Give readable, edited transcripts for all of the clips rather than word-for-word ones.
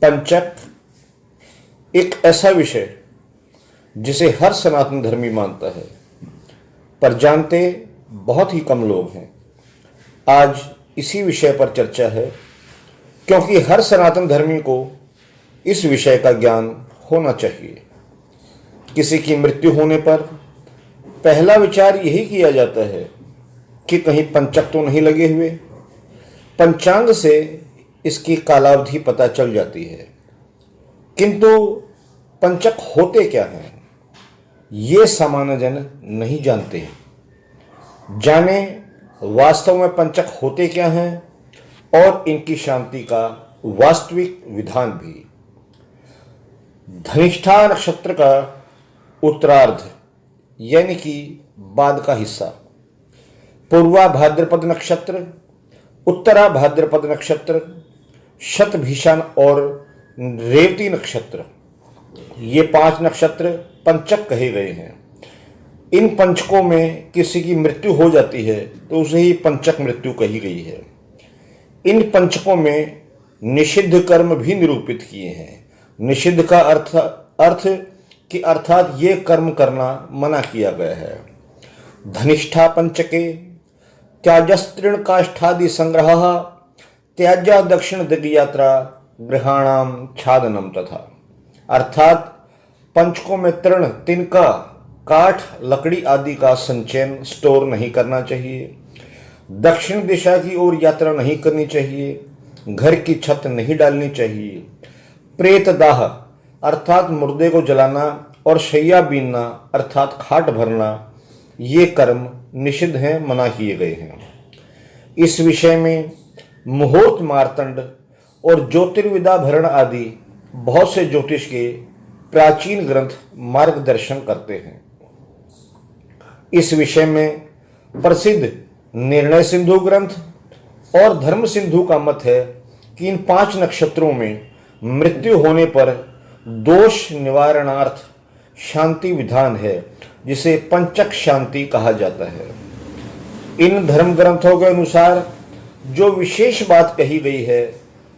पंचक एक ऐसा विषय जिसे हर सनातन धर्मी मानता है, पर जानते बहुत ही कम लोग हैं। आज इसी विषय पर चर्चा है, क्योंकि हर सनातन धर्मी को इस विषय का ज्ञान होना चाहिए। किसी की मृत्यु होने पर पहला विचार यही किया जाता है कि कहीं पंचक तो नहीं लगे हुए। पंचांग से इसकी कालावधि पता चल जाती है, किंतु पंचक होते क्या हैं ये सामान्य जन नहीं जानते हैं। जाने वास्तव में पंचक होते क्या हैं और इनकी शांति का वास्तविक विधान भी। धनिष्ठा नक्षत्र का उत्तरार्ध यानी कि बाद का हिस्सा, पूर्वा भाद्रपद नक्षत्र, उत्तरा भाद्रपद नक्षत्र, शतभिषण और रेवती नक्षत्र, ये 5 नक्षत्र पंचक कहे गए हैं। इन पंचकों में किसी की मृत्यु हो जाती है तो उसे ही पंचक मृत्यु कही गई है। इन पंचकों में निषिद्ध कर्म भी निरूपित किए हैं। निषिद्ध का अर्थ कि अर्थात ये कर्म करना मना किया गया है। धनिष्ठा पंचके त्याजस्तृण काष्ठादि संग्रह, त्याज्या दक्षिण दिग यात्रा, गृहाणाम छादनम तथा। अर्थात पंचकों में तृण, तिनका, काठ, लकड़ी आदि का संचयन स्टोर नहीं करना चाहिए। दक्षिण दिशा की ओर यात्रा नहीं करनी चाहिए। घर की छत नहीं डालनी चाहिए। प्रेत दाह अर्थात मुर्दे को जलाना और शैया बीनना अर्थात खाट भरना, ये कर्म निषिद्ध हैं, मना किए गए हैं। इस विषय में मुहूर्त मार्तंड और ज्योतिर्विदा भरण आदि बहुत से ज्योतिष के प्राचीन ग्रंथ मार्गदर्शन करते हैं। इस विषय में प्रसिद्ध निर्णय सिंधु ग्रंथ और धर्म सिंधु का मत है कि इन 5 नक्षत्रों में मृत्यु होने पर दोष निवारणार्थ शांति विधान है, जिसे पंचक शांति कहा जाता है। इन धर्म ग्रंथों के अनुसार जो विशेष बात कही गई है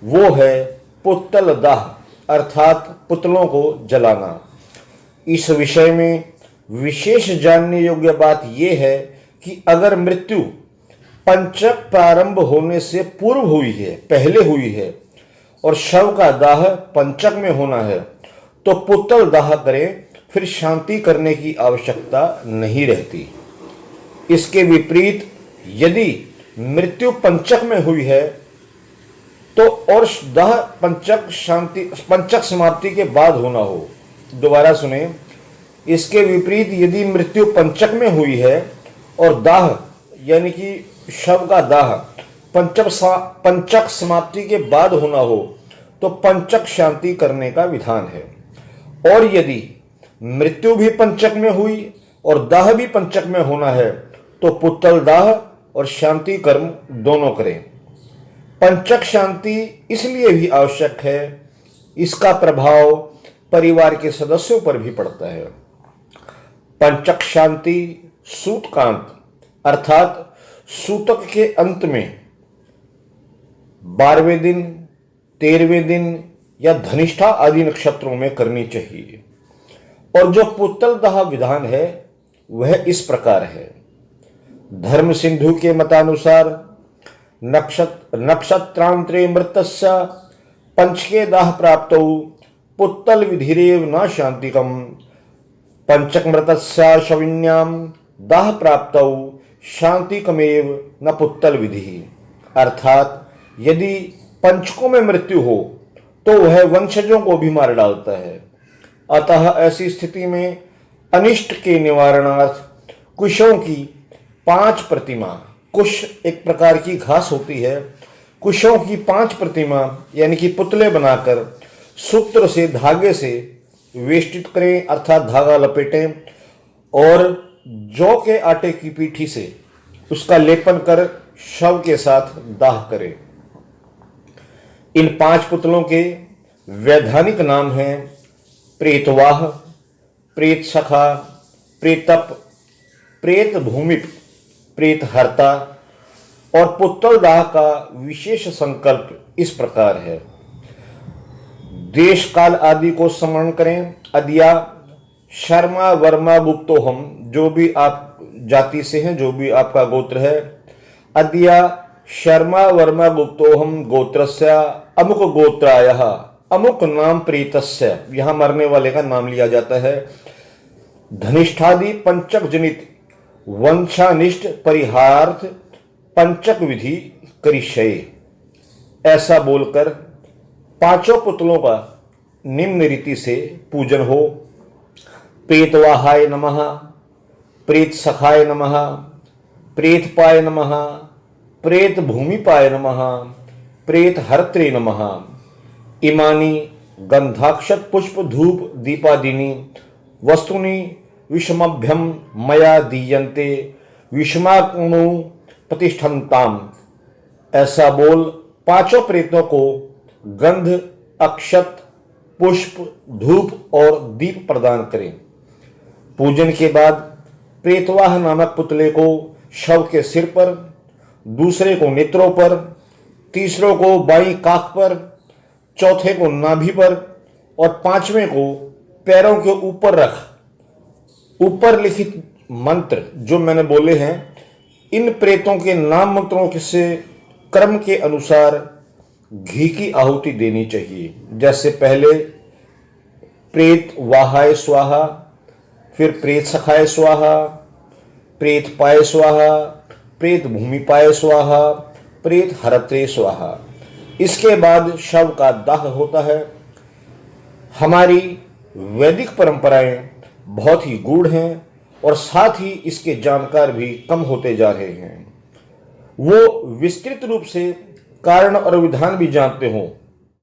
वो है पुतल दाह अर्थात पुतलों को जलाना। इस विषय में विशेष जानने योग्य बात यह है कि अगर मृत्यु पंचक प्रारंभ होने से पूर्व हुई है, पहले हुई है, और शव का दाह पंचक में होना है तो पुतल दाह करें, फिर शांति करने की आवश्यकता नहीं रहती। इसके विपरीत यदि मृत्यु पंचक में हुई है तो और दाह पंचक समाप्ति के बाद होना हो। दोबारा सुने, इसके विपरीत यदि मृत्यु पंचक में हुई है और दाह यानी कि शव का दाह पंचक समाप्ति के बाद होना हो तो पंचक शांति करने का विधान है। और यदि मृत्यु भी पंचक में हुई और दाह भी पंचक में होना है तो पुतल दाह और शांति कर्म दोनों करें। पंचक शांति इसलिए भी आवश्यक है, इसका प्रभाव परिवार के सदस्यों पर भी पड़ता है। पंचक शांति सूतकांत अर्थात सूतक के अंत में 12वें दिन, 13वें दिन या धनिष्ठा आदि नक्षत्रों में करनी चाहिए। और जो पुतल दाह विधान है वह इस प्रकार है। धर्म सिंधु के मतानुसार नक्षत्रांतरे मृतस्य पंचके दाह प्राप्तौ पुत्तल विधिरेव न शांतिकम, पंचक मृतस्य शविन्याम दाह प्राप्तौ शांतिकमेव न पुत्तल विधि। अर्थात यदि पंचकों में मृत्यु हो तो वह वंशजों को भी मार डालता है। अतः ऐसी स्थिति में अनिष्ट के निवारणार्थ कुशों की 5 प्रतिमा, कुश एक प्रकार की घास होती है, कुशों की 5 प्रतिमा यानी कि पुतले बनाकर सूत्र से, धागे से वेष्टित करें अर्थात धागा लपेटें और जौ के आटे की पीठी से उसका लेपन कर शव के साथ दाह करें। इन 5 पुतलों के वैधानिक नाम हैं प्रेतवाह, प्रेत सखा, प्रेतप, प्रेत भूमिप, प्रेत हर्ता। और पुतल दाह का विशेष संकल्प इस प्रकार है। देश काल आदि को स्मरण करें। अदिया शर्मा वर्मा गुप्तो हम, जो भी आप जाति से हैं, जो भी आपका गोत्र है, अदिया शर्मा वर्मा गुप्तो हम गोत्रस्य अमुक गोत्रायः अमुक नाम प्रीतस्य, यहां मरने वाले का नाम लिया जाता है। धनिष्ठादि पंचक जनित वंशानिष्ठ परिहार्थ पंचक विधि करिष्ये, ऐसा बोलकर पांचों पुतलों का निम्न रीति से पूजन हो। प्रेतवाहाय नमः, प्रेत सखाय नमः, प्रेतपाय नमः, प्रेत भूमिपाय नमः, प्रेत हर्त्रे नमः। इमानी गंधाक्षत पुष्प धूप दीपादीनी वस्तुनि विषमभ्यम मया दीयन्ते विषमाकुणु प्रतिष्ठन्ताम, ऐसा बोल पांचों प्रेतों को गंध, अक्षत, पुष्प, धूप और दीप प्रदान करें। पूजन के बाद प्रेतवाह नामक पुतले को शव के सिर पर, दूसरे को नेत्रों पर, तीसरों को बाईं काख पर, चौथे को नाभि पर और पांचवें को पैरों के ऊपर रख ऊपर लिखित मंत्र जो मैंने बोले हैं, इन प्रेतों के नाम मंत्रों से क्रम के अनुसार घी की आहुति देनी चाहिए। जैसे पहले प्रेत वाहाय स्वाहा, फिर प्रेत सखाय स्वाहा, प्रेत पाय स्वाहा, प्रेत भूमिपाय स्वाहा, प्रेत हरत्रे स्वाहा। इसके बाद शव का दाह होता है। हमारी वैदिक परंपराएं बहुत ही गूढ़ हैं और साथ ही इसके जानकार भी कम होते जा रहे हैं। वो विस्तृत रूप से कारण और विधान भी जानते हों,